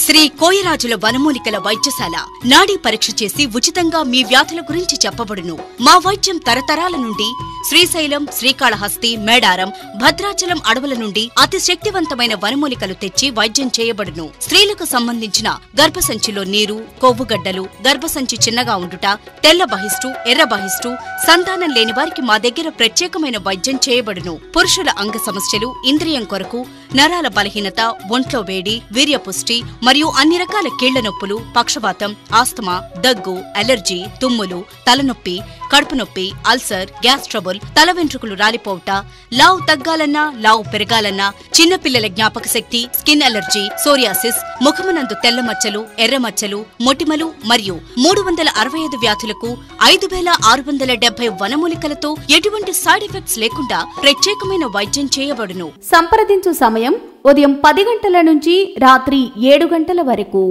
శ్రీ కోయరాజుల వనమూలికల వైద్యశాల నాడీ పరీక్ష చేసి ఉచితంగా మీ వ్యాధుల గురించి చెప్పబడును. మా వైద్యం తరతరాల నుండి శ్రీశైలం, శ్రీకాళహస్తి, మేడారం, భద్రాచలం అడవుల నుండి అతి శక్తివంతమైన వనమూలికలు తెచ్చి వైద్యం చేయబడును. స్త్రీలకు సంబంధించిన గర్భసంచిలో నీరు, కొవ్వుగడ్డలు, గర్భసంచి చిన్నగా ఉండుట, తెల్ల బహిష్టు, ఎర్ర బహిష్టు, సంతానం లేని వారికి మా దగ్గర ప్రత్యేకమైన వైద్యం చేయబడును. పురుషుల అంగ సమస్యలు, ఇంద్రియం కొరకు, నరాల బలహీనత, ఒంట్లో వేడి, వీర్యపుష్టి మరియు అన్ని రకాల కీళ్ల నొప్పులు, పక్షవాతం, ఆస్తమా, దగ్గు, అలర్జీ, తుమ్ములు, తలనొప్పి, కడుపు నొప్పి, అల్సర్, గ్యాస్ ట్రబుల్, తల వెంట్రుకలు రాలిపోవుట, లావు తగ్గాలన్నా, లావు పెరగాలన్నా, చిన్నపిల్లల జ్ఞాపక శక్తి, స్కిన్ అలర్జీ, సోరియాసిస్, ముఖమునందు తెల్ల మచ్చలు, ఎర్ర మచ్చలు, మొటిమలు మరియు 365 వ్యాధులకు 5670 వనమూలికలతో ఎటువంటి సైడ్ ఎఫెక్ట్స్ లేకుండా ప్రత్యేకమైన వైద్యం చేయబడును. సంప్రదించు సమయం ఉదయం 10 గంటల నుంచి రాత్రి 7 గంటల వరకు.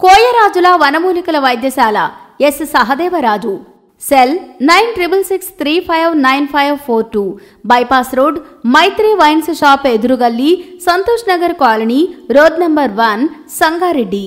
కోయరాజుల వనమూలికల వైద్యశాల, S Sahadevaraju. Cell 9666359542. Bypass road, Maitri wines shop ఎదురుగల్లి, Santosh Nagar colony, road number 1, Sangareddy.